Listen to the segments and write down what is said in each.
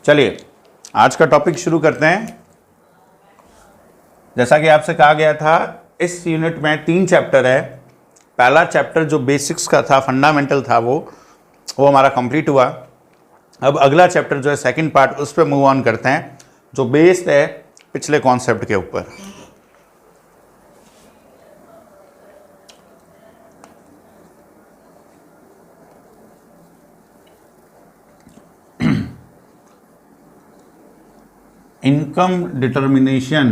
चलिए आज का टॉपिक शुरू करते हैं। जैसा कि आपसे कहा गया था, इस यूनिट में 3 चैप्टर है। पहला चैप्टर जो बेसिक्स का था, फंडामेंटल था, वो हमारा कंप्लीट हुआ। अब अगला चैप्टर जो है सेकंड पार्ट, उस पर मूव ऑन करते हैं, जो बेस्ड है पिछले कॉन्सेप्ट के ऊपर। Income determination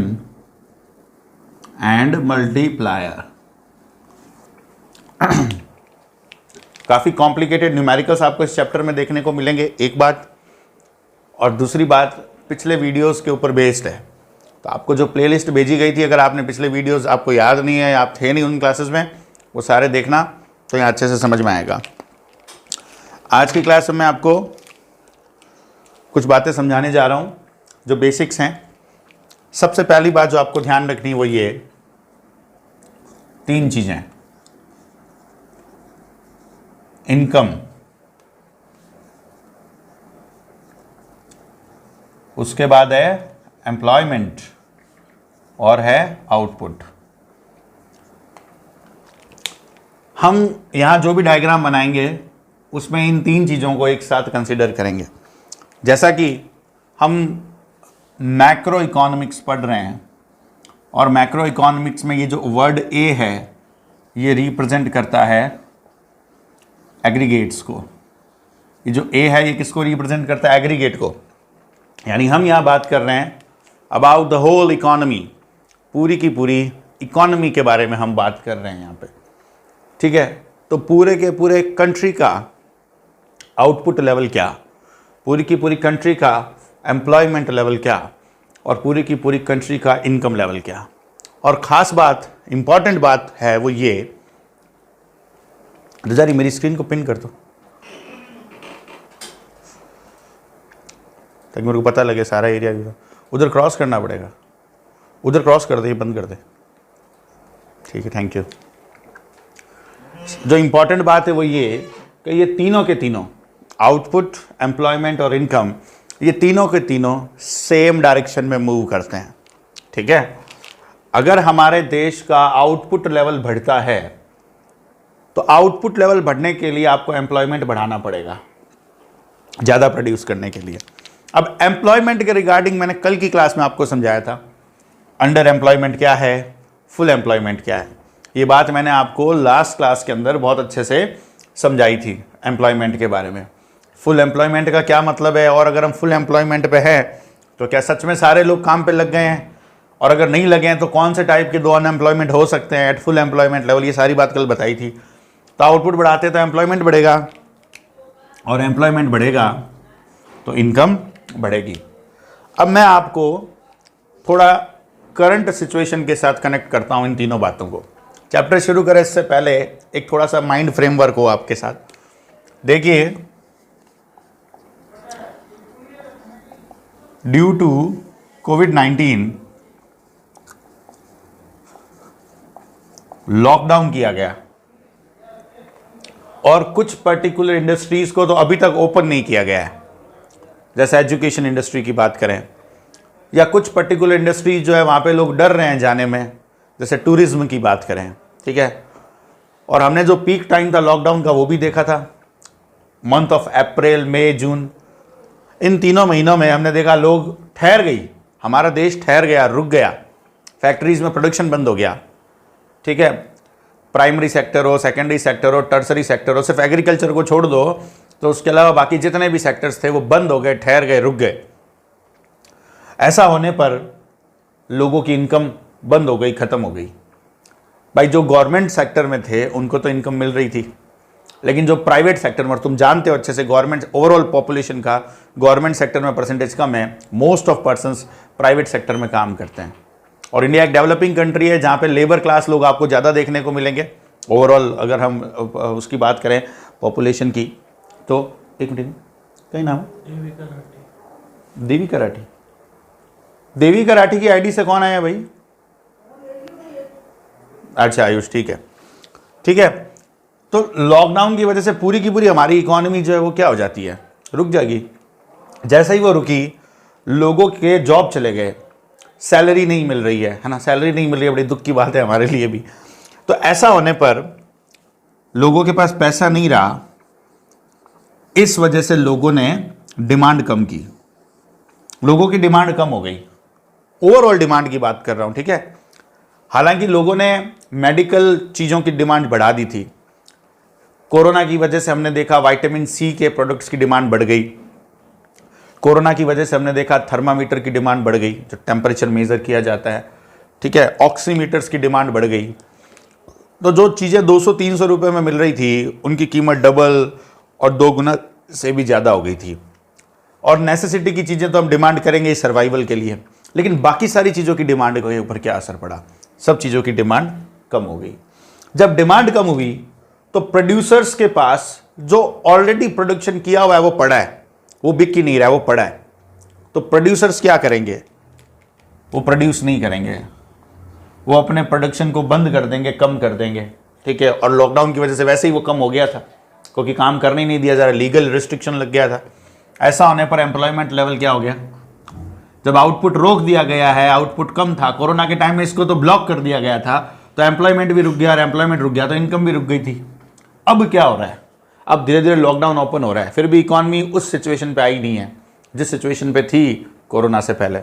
and multiplier. काफ़ी कॉम्प्लिकेटेड न्यूमेरिकल्स आपको इस चैप्टर में देखने को मिलेंगे, एक बात। और दूसरी बात, पिछले वीडियोस के ऊपर बेस्ड है। तो आपको जो प्लेलिस्ट भेजी गई थी, अगर आपने पिछले वीडियोस आपको याद नहीं है, आप थे नहीं उन क्लासेस में, वो सारे देखना तो यहाँ अच्छे से समझ में आएगा। आज की क्लास में मैं आपको कुछ बातें समझाने जा रहा हूँ जो बेसिक्स हैं। सबसे पहली बात जो आपको ध्यान रखनी है वो ये 3 चीज़ें: इनकम, उसके बाद है एम्प्लॉयमेंट और है आउटपुट। हम यहां जो भी डायग्राम बनाएंगे उसमें इन 3 चीज़ों को एक साथ कंसीडर करेंगे। जैसा कि हम मैक्रो इकोनॉमिक्स पढ़ रहे हैं, और मैक्रो इकोनॉमिक्स में ये जो वर्ड ए है ये रिप्रेजेंट करता है एग्रीगेट्स को। ये जो ए है ये किसको रिप्रेजेंट करता है? एग्रीगेट को। यानी हम यहाँ बात कर रहे हैं अबाउट द होल इकोनॉमी, पूरी की पूरी इकोनॉमी के बारे में हम बात कर रहे हैं यहाँ पे, ठीक है। तो पूरे के पूरे कंट्री का आउटपुट लेवल क्या, पूरी की पूरी कंट्री का एम्प्लॉयमेंट लेवल क्या, और पूरी की पूरी कंट्री का इनकम लेवल क्या। और ख़ास बात, इंपॉर्टेंट बात है वो ये, रिजारी मेरी स्क्रीन को पिन कर दो ताकि मेरे को पता लगे सारा एरिया। उधर क्रॉस करना पड़ेगा, उधर क्रॉस कर दे, बंद कर दे, ठीक है, थैंक यू। जो इंपॉर्टेंट बात है वो ये कि ये तीनों के तीनों, आउटपुट, एम्प्लॉयमेंट और इनकम, ये तीनों के तीनों सेम डायरेक्शन में मूव करते हैं, ठीक है। अगर हमारे देश का आउटपुट लेवल बढ़ता है तो आउटपुट लेवल बढ़ने के लिए आपको एम्प्लॉयमेंट बढ़ाना पड़ेगा, ज़्यादा प्रोड्यूस करने के लिए। अब एम्प्लॉयमेंट के रिगार्डिंग मैंने कल की क्लास में आपको समझाया था, अंडर एम्प्लॉयमेंट क्या है, फुल एम्प्लॉयमेंट क्या है। ये बात मैंने आपको लास्ट क्लास के अंदर बहुत अच्छे से समझाई थी एम्प्लॉयमेंट के बारे में। फुल एम्प्लॉयमेंट का क्या मतलब है, और अगर हम फुल एम्प्लॉयमेंट पे हैं तो क्या सच में सारे लोग काम पे लग गए हैं, और अगर नहीं लगे हैं तो कौन से टाइप के 2 अनएम्प्लॉयमेंट हो सकते हैं एट फुल एम्प्लॉयमेंट लेवल। ये सारी बात कल बताई थी। तो आउटपुट बढ़ाते तो एम्प्लॉयमेंट बढ़ेगा, और एम्प्लॉयमेंट बढ़ेगा तो इनकम बढ़ेगी। अब मैं आपको थोड़ा करंट सिचुएशन के साथ कनेक्ट करता हूँ इन तीनों बातों को। चैप्टर शुरू करें इससे पहले एक थोड़ा सा माइंड फ्रेमवर्क हो आपके साथ। देखिए, ड्यू टू कोविड-19 लॉकडाउन किया गया, और कुछ पर्टिकुलर इंडस्ट्रीज को तो अभी तक ओपन नहीं किया गया है। जैसे एजुकेशन इंडस्ट्री की बात करें, या कुछ पर्टिकुलर इंडस्ट्रीज जो है वहाँ पे लोग डर रहे हैं जाने में, जैसे टूरिज्म की बात करें, ठीक है। और हमने जो पीक टाइम था लॉकडाउन का वो भी देखा था, मंथ ऑफ अप्रैल, मई, जून। इन तीनों महीनों में हमने देखा लोग ठहर गई, हमारा देश ठहर गया, रुक गया, फैक्ट्रीज में प्रोडक्शन बंद हो गया, ठीक है। प्राइमरी सेक्टर हो, सेकेंडरी सेक्टर हो, टर्सरी सेक्टर हो, सिर्फ एग्रीकल्चर को छोड़ दो तो उसके अलावा बाकी जितने भी सेक्टर्स थे वो बंद हो गए, ठहर गए, रुक गए। ऐसा होने पर लोगों की इनकम बंद हो गई, ख़त्म हो गई। भाई जो गवर्नमेंट सेक्टर में थे उनको तो इनकम मिल रही थी, लेकिन जो प्राइवेट सेक्टर में, और तुम जानते हो अच्छे से, गवर्नमेंट ओवरऑल पॉपुलेशन का गवर्नमेंट सेक्टर में परसेंटेज कम है। Most of persons private sector में काम करते हैं। और इंडिया एक डेवलपिंग कंट्री है जहाँ पे लेबर क्लास लोग आपको ज़्यादा देखने को मिलेंगे ओवरऑल। अगर हम उसकी बात करें पॉपुलेशन की, तो एक मिनट, कहीं नाम देवी कराठी। देवी कराठी की आईडी से कौन आया भाई? अच्छा आयुष, ठीक है, ठीक है। तो लॉकडाउन की वजह से पूरी की पूरी हमारी इकोनॉमी जो है वो क्या हो जाती है, रुक जाएगी। जैसे ही वो रुकी, लोगों के जॉब चले गए, सैलरी नहीं मिल रही है ना, सैलरी नहीं मिल रही है, बड़ी दुख की बात है हमारे लिए भी। तो ऐसा होने पर लोगों के पास पैसा नहीं रहा, इस वजह से लोगों ने डिमांड कम की, लोगों की डिमांड कम हो गई। ओवरऑल डिमांड की बात कर रहा हूं, ठीक है। हालांकि लोगों ने मेडिकल चीज़ों की डिमांड बढ़ा दी थी। कोरोना की वजह से हमने देखा विटामिन सी के प्रोडक्ट्स की डिमांड बढ़ गई। कोरोना की वजह से हमने देखा थर्मामीटर की डिमांड बढ़ गई, जो टेम्परेचर मेजर किया जाता है, ठीक है। ऑक्सीमीटर्स की डिमांड बढ़ गई। तो जो चीज़ें 200-300 रुपये में मिल रही थी, उनकी कीमत डबल और 2 गुना से भी ज़्यादा हो गई थी। और नेसेसिटी की चीज़ें तो हम डिमांड करेंगे सर्वाइवल के लिए, लेकिन बाकी सारी चीज़ों की डिमांड के ऊपर क्या असर पड़ा? सब चीज़ों की डिमांड कम हो गई। जब डिमांड कम हुई तो प्रोड्यूसर्स के पास जो ऑलरेडी प्रोडक्शन किया हुआ है वो पड़ा है, वो बिक ही नहीं रहा है, वो पड़ा है। तो प्रोड्यूसर्स क्या करेंगे? वो प्रोड्यूस नहीं करेंगे, वो अपने प्रोडक्शन को बंद कर देंगे, कम कर देंगे, ठीक है। और लॉकडाउन की वजह से वैसे ही वो कम हो गया था, क्योंकि काम करने ही नहीं दिया जा रहा, लीगल रिस्ट्रिक्शन लग गया था। ऐसा होने पर एम्प्लॉयमेंट लेवल क्या हो गया? जब आउटपुट रोक दिया गया है, आउटपुट कम था, कोरोना के टाइम में इसको तो ब्लॉक कर दिया गया था, तो एम्प्लॉयमेंट भी रुक गया, और एम्प्लॉयमेंट रुक गया तो इनकम भी रुक गई थी। अब क्या हो रहा है? अब धीरे धीरे लॉकडाउन ओपन हो रहा है, फिर भी इकॉनमी उस सिचुएशन पे आई नहीं है जिस सिचुएशन पे थी कोरोना से पहले।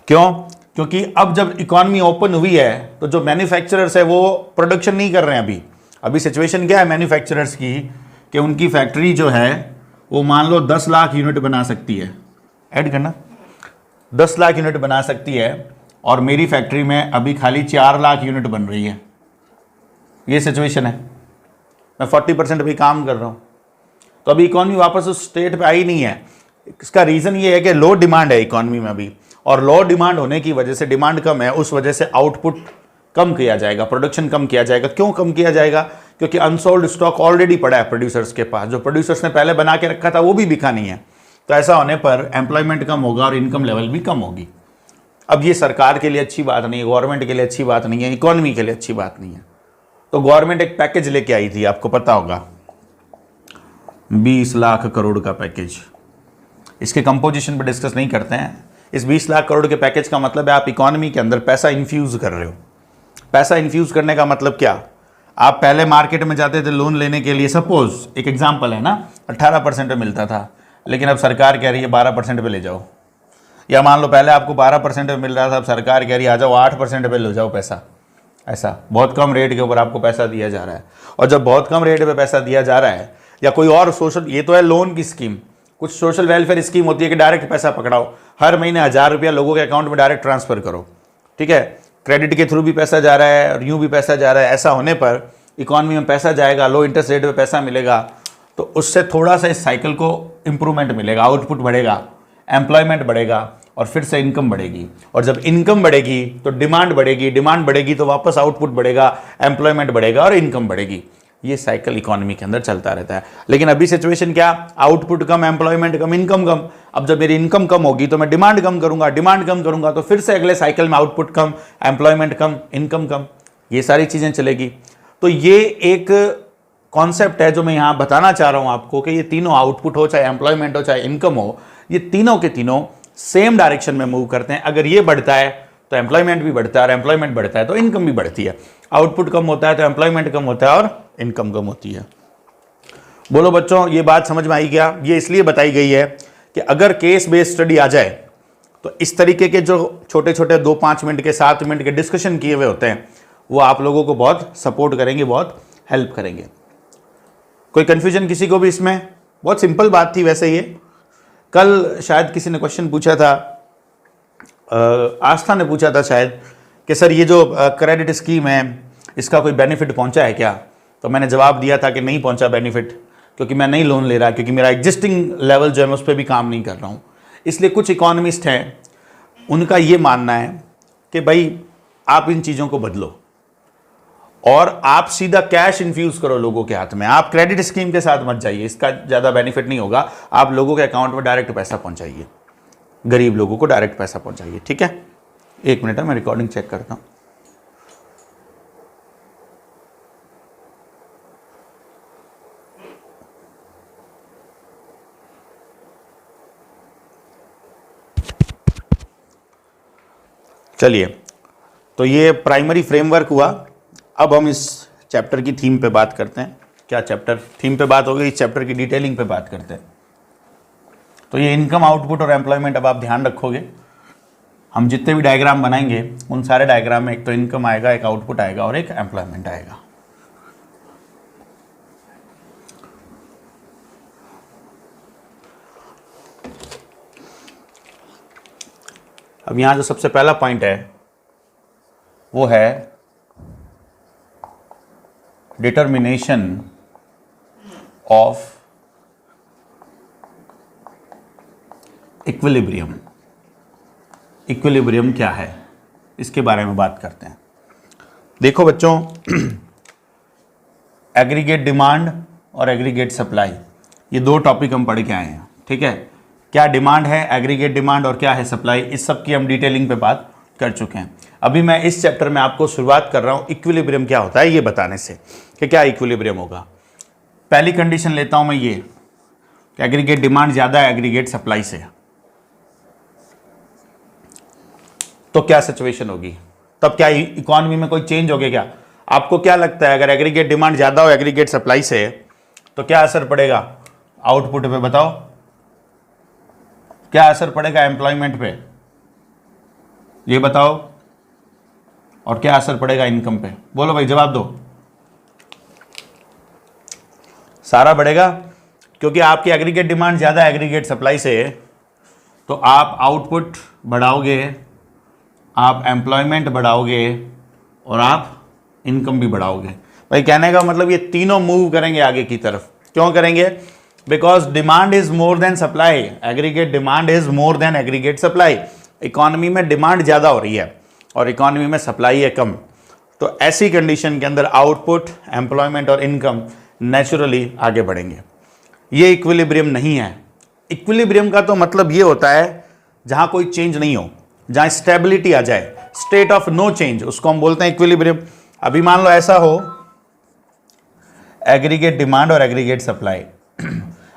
क्यों? क्योंकि अब जब इकॉनमी ओपन हुई है तो जो मैन्युफैक्चरर्स है वो प्रोडक्शन नहीं कर रहे हैं। अभी सिचुएशन क्या है मैन्युफैक्चरर्स की, कि उनकी फैक्ट्री जो है वो मान लो 10 लाख यूनिट बना सकती है, ऐड करना, 10 लाख यूनिट बना सकती है, और मेरी फैक्ट्री में अभी खाली 4 लाख यूनिट बन रही है। ये सिचुएशन है, मैं 40% भी काम कर रहा हूँ। तो अभी इकॉनमी वापस उस स्टेट पे आई नहीं है। इसका रीज़न ये है कि लो डिमांड है इकॉनमी में अभी, और लो डिमांड होने की वजह से, डिमांड कम है, उस वजह से आउटपुट कम किया जाएगा, प्रोडक्शन कम किया जाएगा। क्यों कम किया जाएगा? क्योंकि अनसोल्ड स्टॉक ऑलरेडी पड़ा है प्रोड्यूसर्स के पास, जो प्रोड्यूसर्स ने पहले बना के रखा था वो भी बिका नहीं है। तो ऐसा होने पर एम्प्लॉयमेंट कम होगा और इनकम लेवल भी कम होगी। अब ये सरकार के लिए अच्छी बात नहीं है, गवर्नमेंट के लिए अच्छी बात नहीं है, इकोनॉमी के लिए अच्छी बात नहीं है। तो गवर्नमेंट एक पैकेज लेके आई थी, आपको पता होगा, 20 लाख करोड़ का पैकेज। इसके कंपोजिशन पर डिस्कस नहीं करते हैं। इस 20 लाख करोड़ के पैकेज का मतलब है आप इकोनॉमी के अंदर पैसा इन्फ्यूज कर रहे हो। पैसा इन्फ्यूज करने का मतलब क्या? आप पहले मार्केट में जाते थे लोन लेने के लिए, सपोज एक एग्जांपल है ना, 18% पे मिलता था, लेकिन अब सरकार कह रही है 12% पे ले जाओ। या मान लो पहले आपको 12% पे मिल रहा था, अब सरकार कह रही है आ जाओ 8% पे ले जाओ पैसा। ऐसा बहुत कम रेट के ऊपर आपको पैसा दिया जा रहा है। और जब बहुत कम रेट पे पैसा दिया जा रहा है, या कोई और सोशल, ये तो है लोन की स्कीम, कुछ सोशल वेलफेयर स्कीम होती है कि डायरेक्ट पैसा पकड़ाओ, हर महीने 1000 रुपया लोगों के अकाउंट में डायरेक्ट ट्रांसफर करो, ठीक है। क्रेडिट के थ्रू भी पैसा जा रहा है और यूं भी पैसा जा रहा है। ऐसा होने पर इकॉनमी में पैसा जाएगा, लो इंटरेस्ट रेट पे पैसा मिलेगा, तो उससे थोड़ा सा इस साइकिल को इंप्रूवमेंट मिलेगा, आउटपुट बढ़ेगा, एम्प्लॉयमेंट बढ़ेगा, और फिर से इनकम बढ़ेगी। और जब इनकम बढ़ेगी तो डिमांड बढ़ेगी, डिमांड बढ़ेगी तो वापस आउटपुट बढ़ेगा, एम्प्लॉयमेंट बढ़ेगा और इनकम बढ़ेगी। ये साइकिल इकोनॉमी के अंदर चलता रहता है। लेकिन अभी सिचुएशन क्या? आउटपुट कम, एम्प्लॉयमेंट कम, इनकम कम। अब जब मेरी इनकम कम होगी तो मैं डिमांड कम करूंगा, डिमांड कम करूंगा तो फिर से अगले साइकिल में आउटपुट कम, एम्प्लॉयमेंट कम, इनकम कम, ये सारी चीजें चलेगी। तो ये एक कॉन्सेप्ट है जो मैं यहां बताना चाह रहा हूं आपको, कि ये तीनों आउटपुट हो, चाहे एम्प्लॉयमेंट हो, चाहे इनकम हो, ये तीनों के तीनों सेम डायरेक्शन में मूव करते हैं। अगर ये बढ़ता है तो एम्प्लॉयमेंट भी बढ़ता है, और एम्प्लॉयमेंट बढ़ता है तो इनकम भी बढ़ती है। आउटपुट कम होता है तो एम्प्लॉयमेंट कम होता है और इनकम कम होती है। बोलो बच्चों, ये बात समझ में आई क्या? ये इसलिए बताई गई है कि अगर केस बेस्ड स्टडी आ जाए तो इस तरीके के जो छोटे छोटे 2-5 मिनट के 7 मिनट के डिस्कशन किए हुए होते हैं, वो आप लोगों को बहुत सपोर्ट करेंगे, बहुत हेल्प करेंगे। कोई कंफ्यूजन किसी को भी इसमें? बहुत सिंपल बात थी वैसे ये। कल शायद किसी ने क्वेश्चन पूछा था, आस्था ने पूछा था शायद, कि सर ये जो क्रेडिट स्कीम है इसका कोई बेनिफिट पहुंचा है क्या? तो मैंने जवाब दिया था कि नहीं पहुंचा बेनिफिट, क्योंकि मैं नहीं लोन ले रहा, क्योंकि मेरा एग्जिस्टिंग लेवल जो है मैं उस पर भी काम नहीं कर रहा हूँ। इसलिए कुछ इकोनॉमिस्ट हैं, उनका ये मानना है कि भाई आप इन चीज़ों को बदलो और आप सीधा कैश इन्फ्यूज करो लोगों के हाथ में। आप क्रेडिट स्कीम के साथ मत जाइए, इसका ज़्यादा बेनिफिट नहीं होगा। आप लोगों के अकाउंट में डायरेक्ट पैसा पहुंचाइए, गरीब लोगों को डायरेक्ट पैसा पहुंचाइए, ठीक है। 1 मिनट है, मैं रिकॉर्डिंग चेक करता हूँ। चलिए, तो ये प्राइमरी फ्रेमवर्क हुआ। अब हम इस चैप्टर की थीम पे बात करते हैं। क्या चैप्टर थीम पे बात हो गई, इस चैप्टर की डिटेलिंग पे बात करते हैं। तो ये इनकम, आउटपुट और एम्प्लॉयमेंट, अब आप ध्यान रखोगे हम जितने भी डायग्राम बनाएंगे उन सारे डायग्राम में एक तो इनकम आएगा, एक आउटपुट आएगा और एक एम्प्लॉयमेंट आएगा। अब यहां जो सबसे पहला पॉइंट है वो है डिटर्मिनेशन ऑफ इक्विलिब्रियम। इक्विलिब्रियम क्या है, इसके बारे में बात करते हैं। देखो बच्चों, एग्रीगेट डिमांड और एग्रीगेट सप्लाई, ये दो टॉपिक हम पढ़ के आए हैं। ठीक है, क्या डिमांड है, एग्रीगेट डिमांड, और क्या है सप्लाई, इस सब की हम डिटेलिंग पे बात कर चुके हैं। अभी मैं इस चैप्टर में आपको शुरुआत कर रहा हूं इक्विलिब्रियम क्या होता है ये बताने से कि क्या इक्विलिब्रियम होगा। पहली कंडीशन लेता हूं मैं ये कि एग्रीगेट डिमांड ज्यादा है एग्रीगेट सप्लाई से, तो क्या सिचुएशन होगी, तब क्या इकोनॉमी में कोई चेंज हो गया क्या? आपको क्या लगता है, अगर एग्रीगेट डिमांड ज्यादा हो एग्रीगेट सप्लाई से तो क्या असर पड़ेगा आउटपुट पे? बताओ, क्या असर पड़ेगा एम्प्लॉयमेंट पे, ये बताओ, और क्या असर पड़ेगा इनकम पे? बोलो भाई, जवाब दो। सारा बढ़ेगा, क्योंकि आपकी एग्रीगेट डिमांड ज्यादा है एग्रीगेट सप्लाई से, तो आप आउटपुट बढ़ाओगे, आप एम्प्लॉयमेंट बढ़ाओगे और आप इनकम भी बढ़ाओगे। भाई कहने का मतलब ये तीनों मूव करेंगे आगे की तरफ। क्यों करेंगे? Because demand is more than supply, aggregate demand is more than aggregate supply. Economy में डिमांड ज़्यादा हो रही है और इकोनॉमी में सप्लाई है कम, तो ऐसी कंडीशन के अंदर आउटपुट, एम्प्लॉयमेंट और इनकम नेचुरली आगे बढ़ेंगे। ये इक्विलिब्रियम नहीं है। इक्विलिब्रियम का तो मतलब ये होता है जहां कोई चेंज नहीं हो, जहां स्टेबिलिटी आ जाए, स्टेट ऑफ नो चेंज, उसको हम बोलते हैं इक्विलिब्रियम। अभी मान लो ऐसा हो एग्रीगेट डिमांड और एग्रीगेट सप्लाई,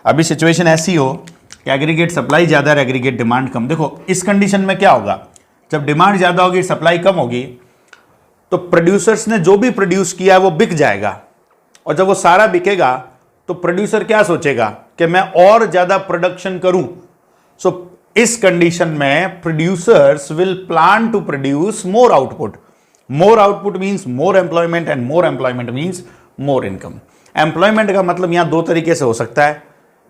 अभी सिचुएशन ऐसी हो कि एग्रीगेट सप्लाई ज्यादा है एग्रीगेट डिमांड कम। देखो इस कंडीशन में क्या होगा, जब डिमांड ज्यादा होगी सप्लाई कम होगी तो प्रोड्यूसर्स ने जो भी प्रोड्यूस किया है वो बिक जाएगा, और जब वो सारा बिकेगा तो प्रोड्यूसर क्या सोचेगा कि मैं और ज्यादा प्रोडक्शन करूं। सो इस कंडीशन में producers will plan to produce more output. More output means more employment and more employment means more income. Employment का मतलब यहां दो तरीके से हो सकता है,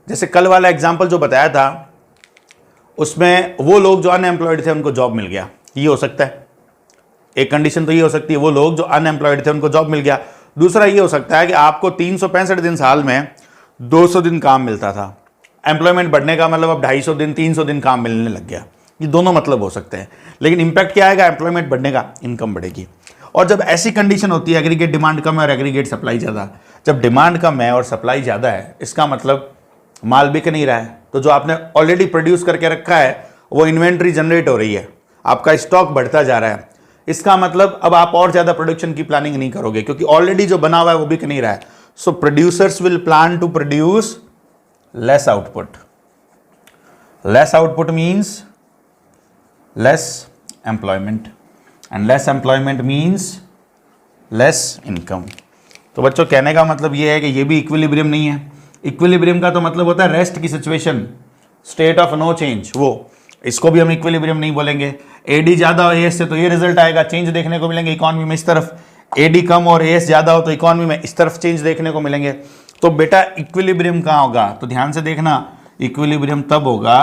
जैसे कल वाला एग्जांपल जो बताया था उसमें वो लोग जो अनएम्प्लॉयड थे उनको जॉब मिल गया, ये हो सकता है। एक कंडीशन तो ये हो सकती है वो लोग जो अनएम्प्लॉयड थे उनको जॉब मिल गया। दूसरा ये हो सकता है कि आपको 365 दिन साल में 200 दिन काम मिलता था, एम्प्लॉयमेंट बढ़ने का मतलब अब 250 दिन 300 दिन काम मिलने लग गया। ये दोनों मतलब हो सकते हैं, लेकिन इंपैक्ट क्या आएगा, एम्प्लॉयमेंट बढ़ने का, इनकम बढ़ेगी। और जब ऐसी कंडीशन होती है एग्रीगेट डिमांड कम है और एग्रीगेट सप्लाई ज़्यादा, जब डिमांड कम है और सप्लाई ज़्यादा है इसका मतलब माल बिक नहीं रहा है, तो जो आपने ऑलरेडी प्रोड्यूस करके रखा है वो इन्वेंट्री जनरेट हो रही है, आपका स्टॉक बढ़ता जा रहा है। इसका मतलब अब आप और ज़्यादा प्रोडक्शन की प्लानिंग नहीं करोगे क्योंकि ऑलरेडी जो बना हुआ है वो बिक नहीं रहा है। So producers will plan to produce less output. Less output means less employment and less employment means less income. तो बच्चों कहने का मतलब ये है कि ये भी इक्विलिब्रियम नहीं है। इक्विलिब्रियम का तो मतलब होता है रेस्ट की situation, state of no change, वो इसको भी हम इक्विलिब्रियम नहीं बोलेंगे। एडी ज्यादा हो एएस से तो ये रिजल्ट आएगा, चेंज देखने को मिलेंगे इकोनॉमी में इस तरफ। एडी कम और एएस ज्यादा हो तो इकोनॉमी में इस तरफ चेंज देखने को मिलेंगे। तो बेटा इक्विलिब्रियम कहाँ होगा, तो ध्यान से देखना, इक्विलिब्रियम तब होगा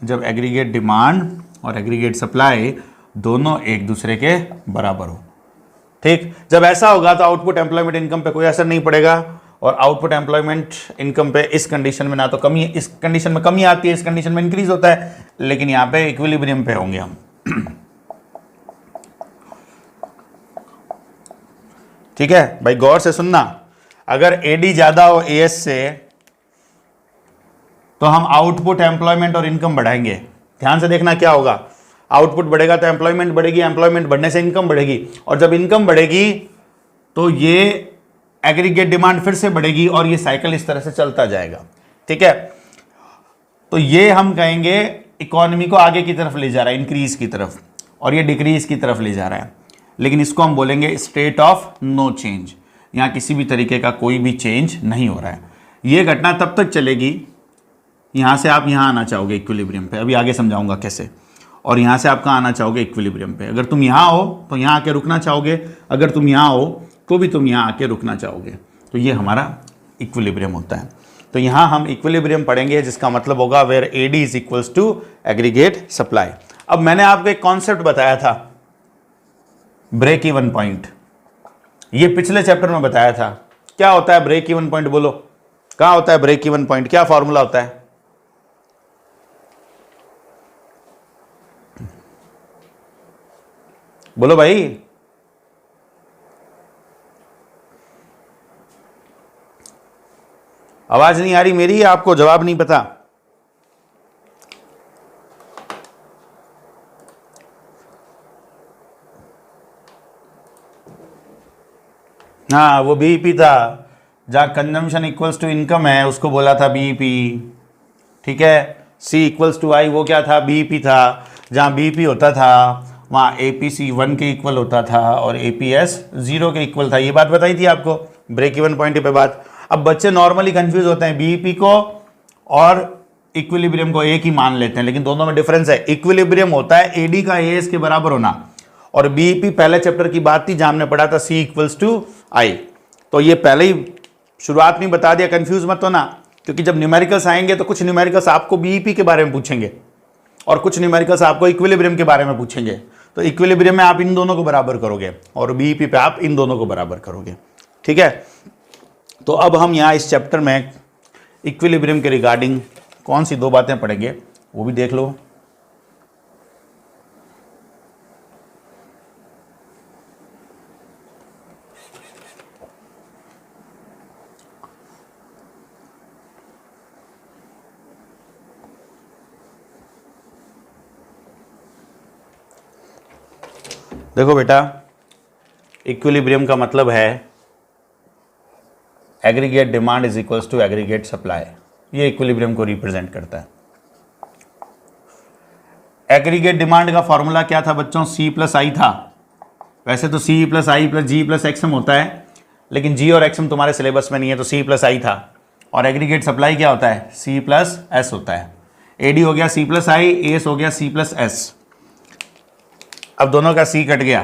जब एग्रीगेट डिमांड और एग्रीगेट सप्लाई दोनों एक दूसरे के बराबर हो। ठीक, जब ऐसा होगा तो आउटपुट एम्प्लॉयमेंट इनकम पे कोई असर नहीं पड़ेगा, और आउटपुट एम्प्लॉयमेंट इनकम पे इस कंडीशन में ना तो कमी, इस कंडीशन में कमी आती है, इस कंडीशन में इंक्रीज होता है, लेकिन यहां पे इक्विलिब्रियम पे होंगे हम। ठीक है भाई, गौर से सुनना, अगर एडी ज्यादा हो एएस से तो हम आउटपुट, एम्प्लॉयमेंट और इनकम बढ़ाएंगे। ध्यान से देखना क्या होगा, आउटपुट बढ़ेगा तो एम्प्लॉयमेंट बढ़ेगी, एम्प्लॉयमेंट बढ़ने से इनकम बढ़ेगी, और जब इनकम बढ़ेगी तो ये एग्रीगेट डिमांड फिर से बढ़ेगी और ये साइकिल इस तरह से चलता जाएगा। ठीक है, तो ये हम कहेंगे इकोनॉमी को आगे की तरफ ले जा रहा है, इंक्रीज की तरफ। और ये डिक्रीज की तरफ ले जा रहा है, लेकिन इसको हम बोलेंगे स्टेट ऑफ नो चेंज। यहाँ किसी भी तरीके का कोई भी चेंज नहीं हो रहा है। ये घटना तब तक चलेगी, यहाँ से आप यहाँ आना चाहोगे इक्विलिब्रियम पे, अभी आगे समझाऊंगा कैसे, और यहाँ से आप कहाँ आना चाहोगे इक्विलिब्रियम पे। अगर तुम यहाँ हो तो यहाँ आके रुकना चाहोगे, अगर तुम यहाँ हो तो भी तुम यहाँ आके रुकना चाहोगे। तो ये हमारा इक्विलिब्रियम होता है। तो यहाँ हम इक्विलिब्रियम पढ़ेंगे, जिसका मतलब होगा where AD is equals to aggregate supply. अब मैंने आपको एक कॉन्सेप्ट बताया था, ब्रेक इवन पॉइंट, ये पिछले चैप्टर में बताया था। क्या होता है ब्रेक इवन पॉइंट, बोलो कहाँ होता है ब्रेक इवन पॉइंट, क्या फॉर्मूला होता है? बोलो भाई। आवाज नहीं आ रही मेरी, आपको जवाब नहीं पता? हाँ, वो बीईपी था, जहां कंजम्पशन इक्वल्स टू इनकम है उसको बोला था बीईपी, ठीक है। सी इक्वल्स टू आई वो क्या था, बीईपी था। जहां बीईपी होता था वहां एपीसी 1 के इक्वल होता था और एपीएस 0 के इक्वल था। ये बात बताई थी आपको ब्रेक इवन पॉइंट पे बात। अब बच्चे नॉर्मली कंफ्यूज होते हैं, बीईपी को और इक्विलिब्रियम को एक ही मान लेते हैं, लेकिन दोनों में डिफरेंस है। इक्विलिब्रियम होता है एडी का एएस के बराबर होना, और बीईपी पहले चैप्टर की बात थी जहां हमने पढ़ा था सी इक्वल्स टू आई। तो ये पहले ही शुरुआत में बता दिया, कंफ्यूज मत होना, क्योंकि जब न्यूमेरिकल्स आएंगे तो कुछ न्यूमेरिकल्स आपको बीईपी के बारे में पूछेंगे और कुछ न्यूमेरिकल्स आपको इक्विलिब्रियम के बारे में पूछेंगे। तो इक्विलिब्रियम में आप इन दोनों को बराबर करोगे और बीईपी पे आप इन दोनों को बराबर करोगे, ठीक है। तो अब हम यहाँ इस चैप्टर में इक्विलिब्रियम के रिगार्डिंग कौन सी दो बातें पढ़ेंगे वो भी देख लो। देखो बेटा, इक्विलिब्रियम का मतलब है aggregate demand is equals to aggregate supply. ये इक्विलिब्रियम को रिप्रेजेंट करता है। एग्रीगेट डिमांड का फॉर्मूला क्या था बच्चों, सी प्लस आई था। वैसे तो सी प्लस आई प्लस जी प्लस एक्सएम होता है, लेकिन जी और एक्सएम तुम्हारे सिलेबस में नहीं है, तो सी प्लस आई था। और एग्रीगेट सप्लाई क्या होता है, सी प्लस एस होता है। एडी हो गया सी प्लस आई, एस हो गया सी प्लस एस। अब दोनों का सी कट गया,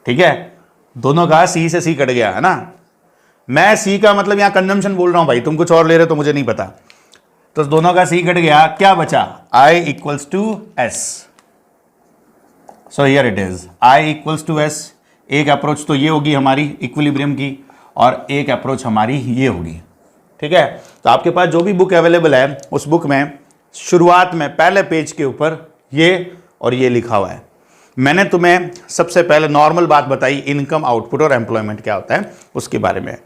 ठीक है, दोनों का सी से सी कट गया है ना। मैं सी का मतलब यहां कंजम्पशन बोल रहा हूं भाई, तुम कुछ और ले रहे हो तो मुझे नहीं पता। तो दोनों का सी कट गया, क्या बचा, I equals to S. So here it is I equals to S. एक अप्रोच तो ये होगी हमारी इक्विलिब्रियम की, और एक अप्रोच हमारी ये होगी, ठीक है। तो आपके पास जो भी बुक अवेलेबल है उस बुक में शुरुआत में पहले पेज के ऊपर ये और ये लिखा हुआ है। मैंने तुम्हें सबसे पहले नॉर्मल बात बताई, इनकम, आउटपुट और एम्प्लॉयमेंट क्या होता है उसके बारे में।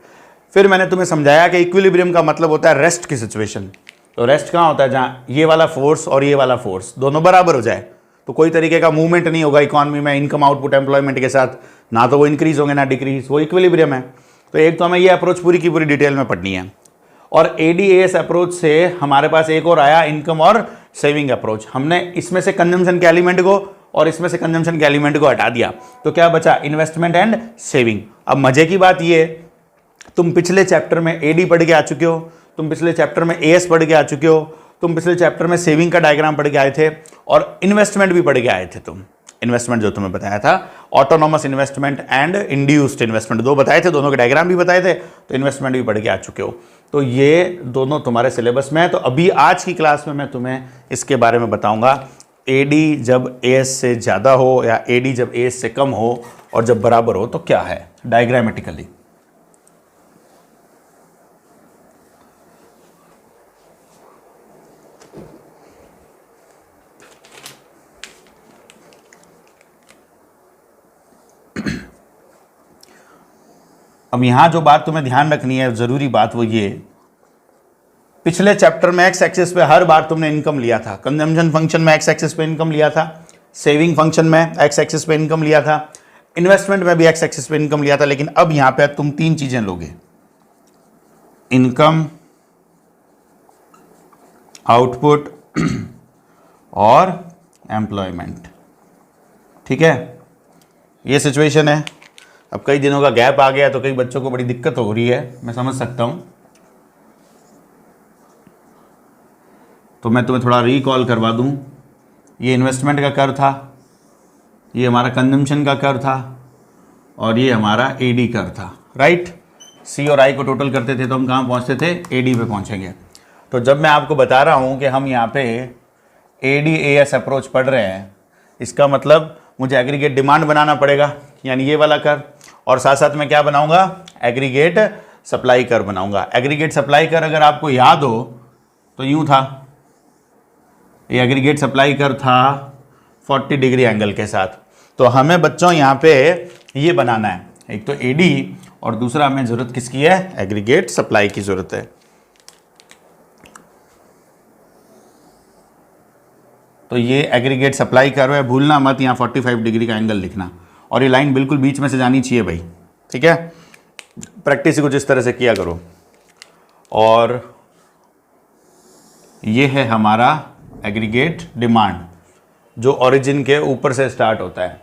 फिर मैंने तुम्हें समझाया कि इक्विलिब्रियम का मतलब होता है रेस्ट की सिचुएशन। तो रेस्ट कहाँ होता है, जहाँ ये वाला फोर्स और ये वाला फोर्स दोनों बराबर हो जाए, तो कोई तरीके का मूवमेंट नहीं होगा इकोनॉमी में इनकम, आउटपुट, एम्प्लॉयमेंट के साथ, ना तो वो इंक्रीज होंगे ना डिक्रीज, वो इक्विलिब्रियम है। तो एक तो हमें ये अप्रोच पूरी की पूरी डिटेल में पढ़नी है। और एडीएस अप्रोच से हमारे पास एक और आया, इनकम और सेविंग अप्रोच। हमने इसमें से कंजम्पशन के एलिमेंट को और इसमें से कंजम्पशन के एलिमेंट को हटा दिया, तो क्या बचा, इन्वेस्टमेंट एंड सेविंग। अब मजे की बात ये, तुम पिछले चैप्टर में एडी पढ़ के आ चुके हो, तुम पिछले चैप्टर में एएस पढ़ के आ चुके हो, तुम पिछले चैप्टर में सेविंग का डायग्राम पढ़ के आए थे, और इन्वेस्टमेंट भी पढ़ के आए थे तुम। इन्वेस्टमेंट जो तुम्हें बताया था, autonomous investment and induced investment, दो बताए थे, दोनों के डायग्राम भी बताए थे, तो इन्वेस्टमेंट भी पढ़ के आ चुके हो। तो ये दोनों तुम्हारे सिलेबस में है। तो अभी आज की क्लास में मैं तुम्हें इसके बारे में बताऊंगा, एडी जब एएस से ज़्यादा हो या एडी जब एएस से कम हो और जब बराबर हो तो क्या है डायग्रामेटिकली। अब यहां जो बात तुम्हें ध्यान रखनी है, जरूरी बात, वो ये, पिछले चैप्टर में एक्स एक्सिस पे हर बार तुमने इनकम लिया था। कंजम्पशन फंक्शन में एक्स एक्सिस पे इनकम लिया था, सेविंग फंक्शन में एक्स एक्सिस पे इनकम लिया था, इन्वेस्टमेंट में भी एक्स एक्सिस पे इनकम लिया था। लेकिन अब यहां पे तुम तीन चीजें लोगे, इनकम, आउटपुट और एम्प्लॉयमेंट। ठीक है, ये सिचुएशन है। अब कई दिनों का गैप आ गया तो कई बच्चों को बड़ी दिक्कत हो रही है, मैं समझ सकता हूं। तो मैं तुम्हें थोड़ा रिकॉल करवा दूं, ये इन्वेस्टमेंट का कर था, ये हमारा कंजम्पशन का कर था, और ये हमारा एडी कर था, राइट। सी और आई को टोटल करते थे तो हम कहाँ पहुँचते थे, एडी पे पहुँचेंगे। तो जब मैं आपको बता रहा हूँ कि हम यहाँ पे एडी एएस अप्रोच पढ़ रहे हैं, इसका मतलब मुझे एग्रीगेट डिमांड बनाना पड़ेगा, यानी ये वाला कर, और साथ साथ में क्या बनाऊंगा, एग्रीगेट सप्लाई कर बनाऊंगा। एग्रीगेट सप्लाई कर अगर आपको याद हो तो यूँ था, ये एग्रीगेट सप्लाई कर था 40 डिग्री एंगल के साथ। तो हमें बच्चों यहाँ पे ये बनाना है, एक तो एडी और दूसरा हमें ज़रूरत किसकी है, एग्रीगेट सप्लाई की ज़रूरत है। तो ये एग्रीगेट सप्लाई कर्व है, भूलना मत यहाँ 45 डिग्री का एंगल लिखना, और ये लाइन बिल्कुल बीच में से जानी चाहिए भाई, ठीक है। प्रैक्टिस कुछ इस तरह से किया करो। और ये है हमारा एग्रीगेट डिमांड जो ओरिजिन के ऊपर से स्टार्ट होता है।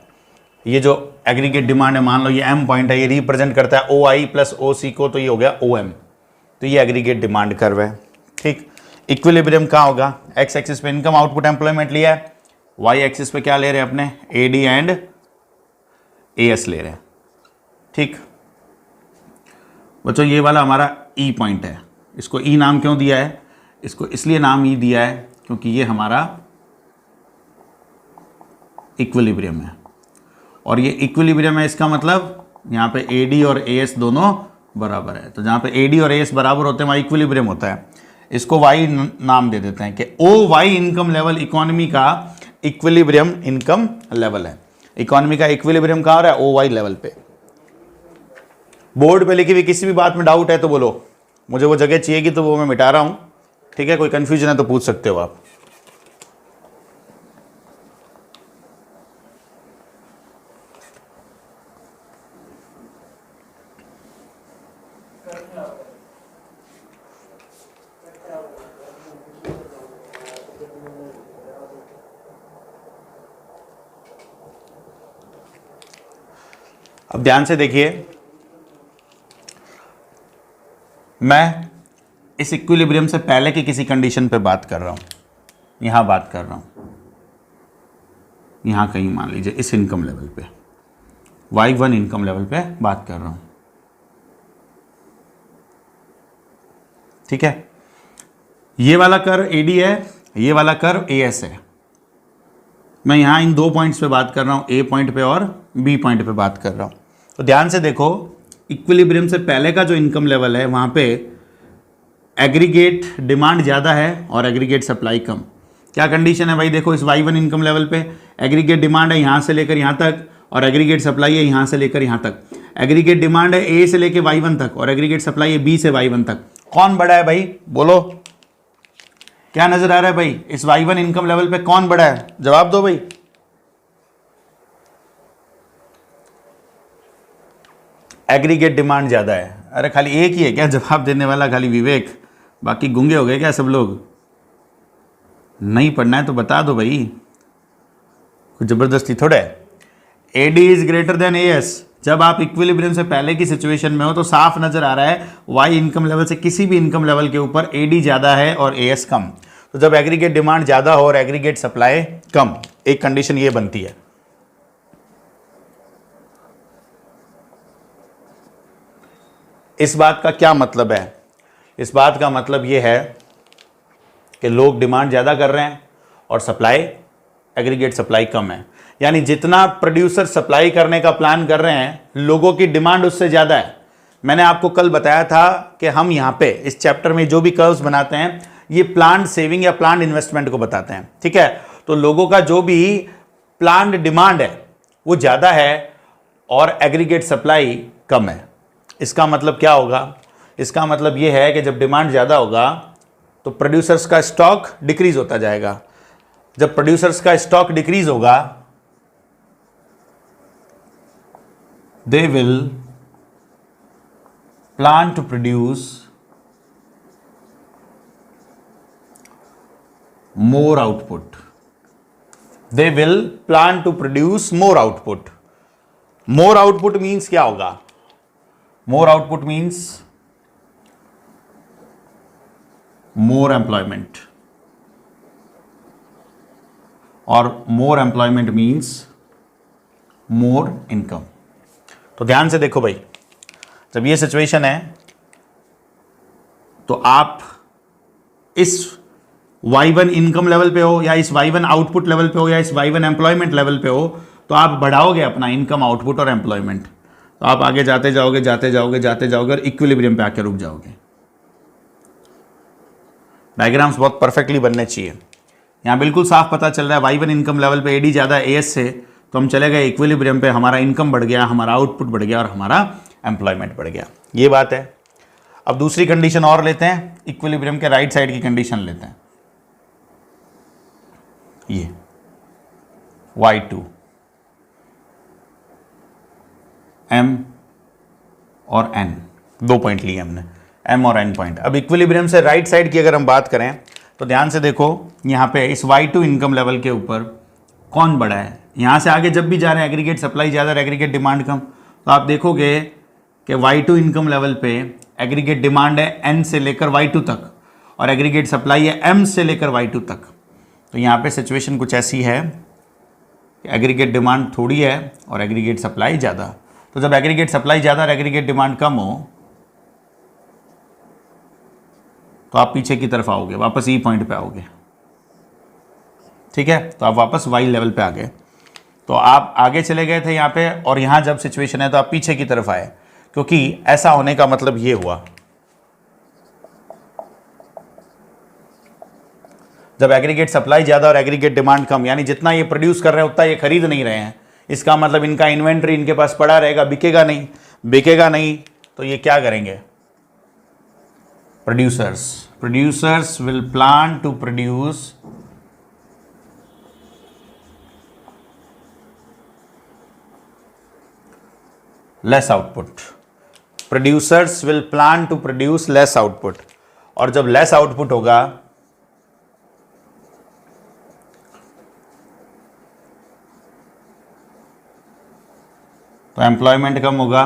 ये जो एग्रीगेट डिमांड है, मान लो ये एम पॉइंट है, ये रिप्रेजेंट करता है ओ आई प्लस ओ सी को, तो ये हो गया ओ एम। तो ये एग्रीगेट डिमांड कर्व है, ठीक। इक्विलिब्रियम कहाँ होगा, एक्स एक्सिस पे इनकम आउटपुट एम्प्लॉयमेंट लिया है, वाई एक्सिस पे क्या ले रहे हैं अपने, एडी एंड एएस ले रहे हैं, ठीक। बच्चों ये वाला हमारा ई पॉइंट है, इसको ई नाम क्यों दिया है, इसको इसलिए नाम ई दिया है क्योंकि ये हमारा इक्विलिब्रियम है, और ये इक्विलिब्रियम है, इसका मतलब यहाँ पे एडी और एएस दोनों बराबर है। तो जहाँ पे एडी और एएस बराबर होते हैं वहाँ इक्विलिब्रियम होता है। इसको वाई नाम दे देते हैं कि O Y income level economy का इक्विलिब्रियम इनकम लेवल है। इकोनॉमी का इक्विलिब्रियम कहाँ हो रहा है, ओ वाई लेवल पे। बोर्ड पे लिखी हुई किसी भी बात में डाउट है तो बोलो, मुझे वो जगह चाहिएगी तो वो मैं मिटा रहा हूँ, ठीक है। कोई कंफ्यूजन है तो पूछ सकते हो आप। अब ध्यान से देखिए, मैं इस इक्विलिब्रियम से पहले की किसी कंडीशन पे बात कर रहा हूं, यहां बात कर रहा हूं, यहां कहीं मान लीजिए इस इनकम लेवल पे, Y1 इनकम लेवल पे बात कर रहा हूं, ठीक है। ये वाला कर्व एडी है, ये वाला कर्व एएस है। मैं यहां इन दो पॉइंट्स पे बात कर रहा हूं, ए पॉइंट पे और बी पॉइंट पे बात कर रहा हूं। तो ध्यान से देखो, इक्विलिब्रियम से पहले का जो इनकम लेवल है वहां पे एग्रीगेट डिमांड ज़्यादा है और एग्रीगेट सप्लाई कम। क्या कंडीशन है भाई, देखो इस Y1 इनकम लेवल पे एग्रीगेट डिमांड है यहाँ से लेकर यहाँ तक, और एग्रीगेट सप्लाई है यहाँ से लेकर यहाँ तक। एग्रीगेट डिमांड है A से लेकर Y1 तक, और एग्रीगेट सप्लाई है B से Y1 तक। कौन बड़ा है भाई, बोलो, क्या नजर आ रहा है भाई, इस Y1 इनकम लेवल पे कौन बड़ा है, जवाब दो भाई। एग्रीगेट डिमांड ज्यादा है। अरे खाली एक ही है क्या जवाब देने वाला, खाली विवेक, बाकी गूंगे हो गए क्या सब लोग। नहीं पढ़ना है तो बता दो भाई, कुछ जबरदस्ती थोड़ा है। AD is greater than AS, जब आप इक्विलिब्रियम से पहले की सिचुएशन में हो तो साफ नजर आ रहा है वाई इनकम लेवल से किसी भी इनकम लेवल के ऊपर एडी ज्यादा है और एएस कम। तो जब एग्रीगेट डिमांड ज्यादा हो और एग्रीगेट सप्लाई कम, एक कंडीशन ये बनती है। इस बात का क्या मतलब है, इस बात का मतलब ये है कि लोग डिमांड ज़्यादा कर रहे हैं और सप्लाई, एग्रीगेट सप्लाई कम है। यानी जितना प्रोड्यूसर सप्लाई करने का प्लान कर रहे हैं, लोगों की डिमांड उससे ज़्यादा है। मैंने आपको कल बताया था कि हम यहाँ पे इस चैप्टर में जो भी कर्व्स बनाते हैं ये प्लान्ड सेविंग या प्लान्ड इन्वेस्टमेंट को बताते हैं, ठीक है। तो लोगों का जो भी प्लान्ड डिमांड है वो ज़्यादा है और एग्रीगेट सप्लाई कम है। इसका मतलब क्या होगा, इसका मतलब ये है कि जब डिमांड ज़्यादा होगा तो प्रोड्यूसर्स का स्टॉक डिक्रीज होता जाएगा। जब प्रोड्यूसर्स का स्टॉक डिक्रीज होगा, they will plan to produce more output. They will plan to produce more output. More output means क्या होगा? More output means more employment, और more employment means more income. तो ध्यान से देखो भाई, जब ये सिचुएशन है तो आप इस Y1 इनकम लेवल पे हो, या इस Y1 आउटपुट लेवल पे हो, या इस Y1 एम्प्लॉयमेंट लेवल पे हो, तो आप बढ़ाओगे अपना इनकम, आउटपुट और एम्प्लॉयमेंट। तो आप आगे जाते जाओगे जाते जाओगे जाते जाओगे और इक्विलिब्रियम पे आके रुक जाओगे। डायग्राम्स बहुत परफेक्टली बनने चाहिए। यहां बिल्कुल साफ पता चल रहा है Y1 इनकम लेवल पे एडी ज्यादा एएस से, तो हम चले गए इक्विलिब्रियम पे, हमारा इनकम बढ़ गया, हमारा आउटपुट बढ़ गया और हमारा एम्प्लॉयमेंट बढ़ गया। ये बात है। अब दूसरी कंडीशन और लेते हैं, इक्विलिब्रियम के राइट साइड की कंडीशन लेते हैं। ये Y2 M और N, दो पॉइंट लिए हमने, M और N पॉइंट। अब इक्विलिब्रियम से राइट साइड की अगर हम बात करें तो ध्यान से देखो, यहां पे इस Y2 इनकम लेवल के ऊपर कौन बड़ा है? यहां से आगे जब भी जा रहे हैं एग्रीगेट सप्लाई ज़्यादा और एग्रीगेट डिमांड कम, तो आप देखोगे कि Y2 इनकम लेवल पे एग्रीगेट डिमांड है N से लेकर Y2 तक, और एग्रीगेट सप्लाई है M से लेकर Y2 तक। तो यहाँ पे सिचुएशन कुछ ऐसी है कि एग्रीगेट डिमांड थोड़ी है और एग्रीगेट सप्लाई ज़्यादा। तो जब एग्रीगेट सप्लाई ज़्यादा और एग्रीगेट डिमांड कम हो तो आप पीछे की तरफ आओगे, वापस ई पॉइंट पे आओगे। ठीक है, तो आप वापस वाई लेवल पे आ गए। तो आप आगे चले गए थे यहाँ पे, और यहाँ जब सिचुएशन है तो आप पीछे की तरफ आए, क्योंकि ऐसा होने का मतलब ये हुआ, जब एग्रीगेट सप्लाई ज़्यादा और एग्रीगेट डिमांड कम, यानी जितना ये प्रोड्यूस कर रहे हैं उतना ये खरीद नहीं रहे हैं, इसका मतलब इनका इन्वेंट्री इनके पास पड़ा रहेगा, बिकेगा नहीं। बिकेगा नहीं तो ये क्या करेंगे? Producers will plan to produce less output. Producers will plan to produce less output, और जब लेस आउटपुट होगा तो एम्प्लॉयमेंट कम होगा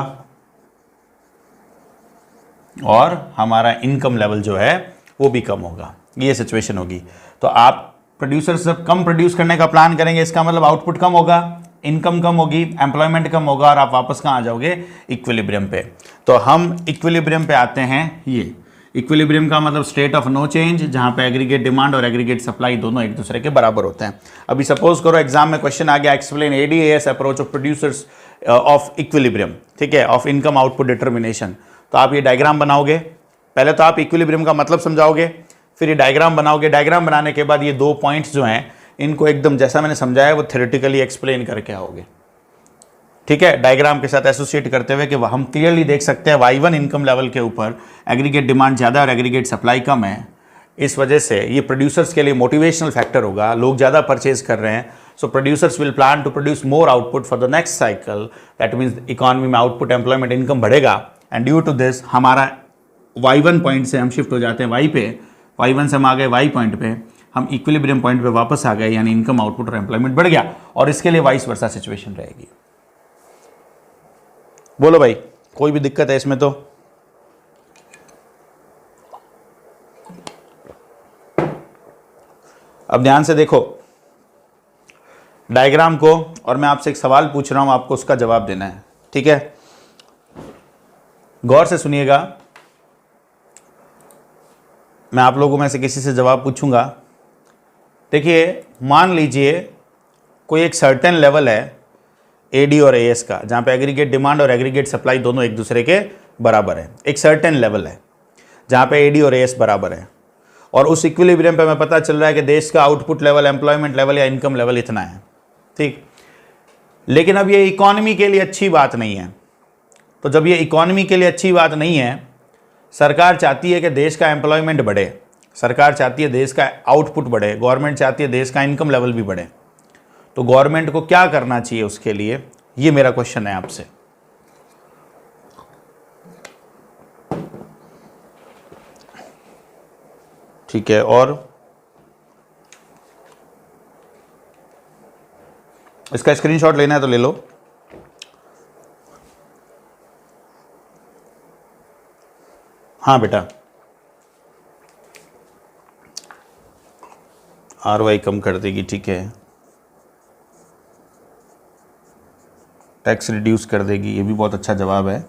और हमारा इनकम लेवल जो है वो भी कम होगा। ये सिचुएशन होगी। तो आप प्रोड्यूसर सब कम प्रोड्यूस करने का प्लान करेंगे, इसका मतलब आउटपुट कम होगा, इनकम कम होगी, एम्प्लॉयमेंट कम होगा, और आप वापस कहाँ आ जाओगे? इक्विलिब्रियम पे। तो हम इक्विलिब्रियम पे आते हैं। ये इक्विलिब्रियम का मतलब स्टेट ऑफ नो चेंज, जहाँ पे एग्रीगेट डिमांड और एग्रीगेट सप्लाई दोनों एक दूसरे के बराबर होते हैं। अभी सपोज करो एग्जाम में क्वेश्चन आ गया, explain ADAS approach of producers of equilibrium, ठीक है, ऑफ इनकम आउटपुट डिटर्मिनेशन। तो आप ये डायग्राम बनाओगे। पहले तो आप इक्विलिब्रियम का मतलब समझाओगे, फिर ये डायग्राम बनाओगे। डायग्राम बनाने के बाद ये दो पॉइंट्स जो हैं इनको एकदम जैसा मैंने समझाया वो थ्योरेटिकली एक्सप्लेन करके आओगे। ठीक है, डायग्राम के साथ एसोसिएट करते हुए कि हम क्लियरली देख सकते हैं Y1 इनकम लेवल के ऊपर एग्रीगेट डिमांड ज़्यादा और एग्रीगेट सप्लाई कम है। इस वजह से ये प्रोड्यूसर्स के लिए मोटिवेशनल फैक्टर होगा, लोग ज़्यादा परचेज कर रहे हैं। So producers will plan to produce more output for the next cycle. That means economy में आउटपुट, एम्प्लॉयमेंट, इनकम बढ़ेगा। एंड ड्यू टू दिस हमारा Y1 पॉइंट से हम शिफ्ट हो जाते हैं Y पे, Y1 से हम आ गए Y पॉइंट पे, हम इक्विलिब्रियम पॉइंट पे वापस आ गए, यानी इनकम, आउटपुट और एम्प्लॉयमेंट बढ़ गया। और इसके लिए वाइस वर्सा सिचुएशन रहेगी। बोलो भाई, कोई भी दिक्कत है इसमें? तो अब ध्यान से देखो डायग्राम को, और मैं आपसे एक सवाल पूछ रहा हूं, आपको उसका जवाब देना है। ठीक है, गौर से सुनिएगा। मैं आप लोगों में से किसी से जवाब पूछूंगा। देखिए, मान लीजिए कोई एक सर्टेन लेवल है AD और AS का, जहाँ पे एग्रीगेट डिमांड और एग्रीगेट सप्लाई दोनों एक दूसरे के बराबर है। एक सर्टेन लेवल है जहाँ पे AD और AS बराबर है, और उस इक्विलिब्रियम पे हमें पता चल रहा है कि देश का आउटपुट लेवल, एम्प्लॉयमेंट लेवल या इनकम लेवल इतना है। ठीक, लेकिन अब ये इकोनॉमी के लिए अच्छी बात नहीं है। तो जब ये इकोनॉमी के लिए अच्छी बात नहीं है, सरकार चाहती है कि देश का एम्प्लॉयमेंट बढ़े, सरकार चाहती है देश का आउटपुट बढ़े, गवर्नमेंट चाहती है देश का इनकम लेवल भी बढ़े। तो गवर्नमेंट को क्या करना चाहिए उसके लिए? ये मेरा क्वेश्चन है आपसे। ठीक है, और इसका स्क्रीनशॉट लेना है तो ले लो। हाँ बेटा, ROI कम कर देगी, ठीक है। टैक्स रिड्यूस कर देगी, ये भी बहुत अच्छा जवाब है।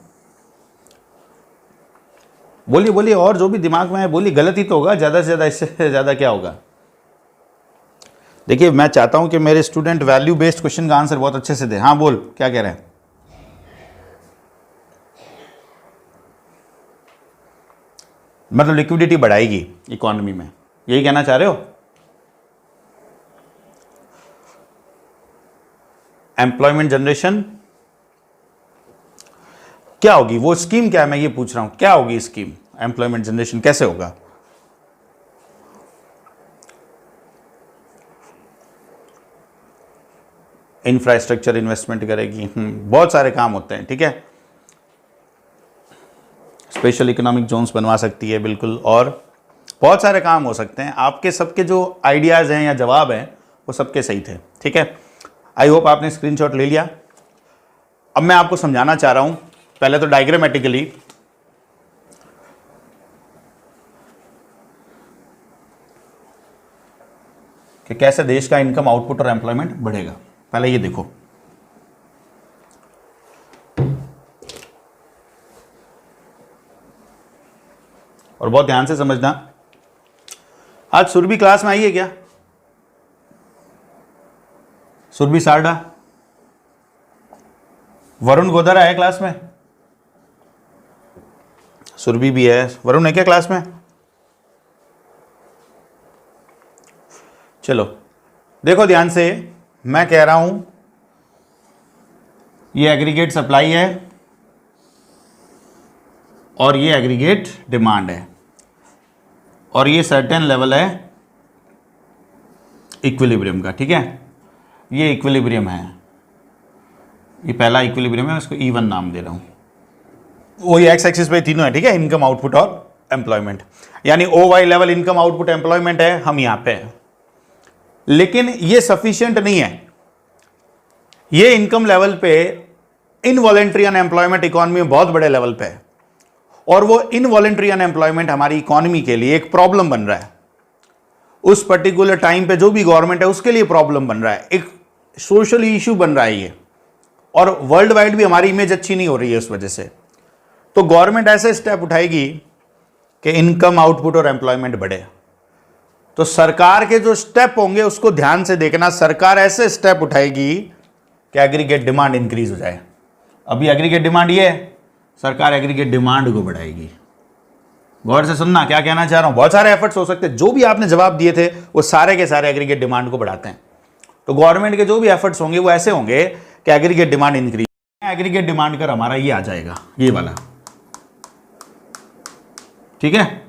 बोलिए बोलिए, और जो भी दिमाग में है बोलिए। गलत ही तो होगा, ज़्यादा से ज़्यादा, इससे ज़्यादा क्या होगा। देखिए मैं चाहता हूं कि मेरे स्टूडेंट वैल्यू बेस्ड क्वेश्चन का आंसर बहुत अच्छे से दे। हाँ बोल, क्या कह रहे हैं। मतलब लिक्विडिटी बढ़ाएगी इकोनॉमी में, यही कहना चाह रहे हो। एम्प्लॉयमेंट जनरेशन क्या होगी, वो स्कीम क्या है, मैं ये पूछ रहा हूं, क्या होगी स्कीम। एम्प्लॉयमेंट जनरेशन कैसे होगा। इंफ्रास्ट्रक्चर इन्वेस्टमेंट करेगी, बहुत सारे काम होते हैं, ठीक है। स्पेशल इकोनॉमिक जोन्स बनवा सकती है, बिल्कुल, और बहुत सारे काम हो सकते हैं। आपके सबके जो आइडियाज़ हैं या जवाब हैं वो सबके सही थे, ठीक है। आई होप आपने स्क्रीनशॉट ले लिया। अब मैं आपको समझाना चाह रहा हूं, पहले तो डायग्रामेटिकली कि कैसे देश का इनकम, आउटपुट और एम्प्लॉयमेंट बढ़ेगा। पहले ये देखो, और बहुत ध्यान से समझना। आज सुरभि क्लास में आई है क्या। सुरभि सारडा, वरुण गोदरा है क्लास में। सुरभि भी है, वरुण है क्या क्लास में। चलो देखो ध्यान से, मैं कह रहा हूं ये एग्रीगेट सप्लाई है और ये एग्रीगेट डिमांड है, और ये सर्टेन लेवल है इक्विलिब्रियम का, ठीक है। ये इक्विलिब्रियम है, ये पहला इक्विलिब्रियम है, इसको E1 नाम दे रहा हूं। वही एक्स एक्सिस पे तीनों है, ठीक है, इनकम, आउटपुट और एम्प्लॉयमेंट। यानी OY level income, output, employment है, हम यहां पे हैं। लेकिन ये सफिशिएंट नहीं है। ये इनकम लेवल पे इनवॉलेंट्री अनएम्प्लॉयमेंट इकोनॉमी में बहुत बड़े लेवल पे है, और वो इनवॉलेंट्री अनएम्प्लॉयमेंट हमारी इकोनॉमी के लिए एक प्रॉब्लम बन रहा है। उस पर्टिकुलर टाइम पे जो भी गवर्नमेंट है उसके लिए प्रॉब्लम बन रहा है, एक सोशल इशू बन रहा है ये, और वर्ल्ड वाइड भी हमारी इमेज अच्छी नहीं हो रही है उस वजह से। तो गवर्नमेंट ऐसे स्टेप उठाएगी कि इनकम, आउटपुट और एम्प्लॉयमेंट बढ़े। तो सरकार के जो स्टेप होंगे उसको ध्यान से देखना। सरकार ऐसे स्टेप उठाएगी कि एग्रीगेट डिमांड इंक्रीज हो जाए। अभी एग्रीगेट डिमांड ये है, सरकार एग्रीगेट डिमांड को बढ़ाएगी। गौर से सुनना क्या कहना चाह रहा हूं। बहुत सारे एफर्ट्स हो सकते हैं, जो भी आपने जवाब दिए थे वो सारे के सारे एग्रीगेट डिमांड को बढ़ाते हैं। तो गवर्नमेंट के जो भी एफर्ट्स होंगे वो ऐसे होंगे कि aggregate demand increase. Aggregate demand कर हमारा ये आ जाएगा, ये वाला, ठीक है।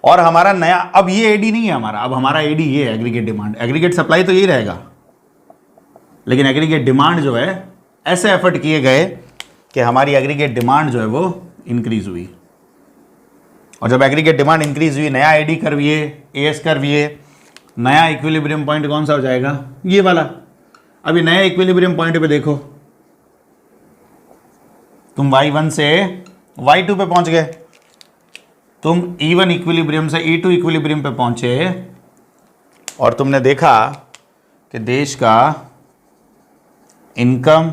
और हमारा नया, अब ये एडी नहीं है हमारा, अब हमारा एडी ये है, एग्रीगेट डिमांड। एग्रीगेट सप्लाई तो यही रहेगा, लेकिन एग्रीगेट डिमांड जो है, ऐसे एफर्ट किए गए कि हमारी एग्रीगेट डिमांड जो है वो इंक्रीज हुई। और जब एग्रीगेट डिमांड इंक्रीज हुई, नया एडी कर्व ये, एएस कर्व ये, नया इक्विलिब्रियम पॉइंट कौन सा हो जाएगा, ये वाला। अभी नए इक्विलिब्रियम पॉइंट पे देखो, तुम Y1 से Y2 पे पहुंच गए, तुम E1 इक्विलिब्रियम से E2 इक्विलिब्रियम पे पहुंचे, और तुमने देखा कि देश का इनकम,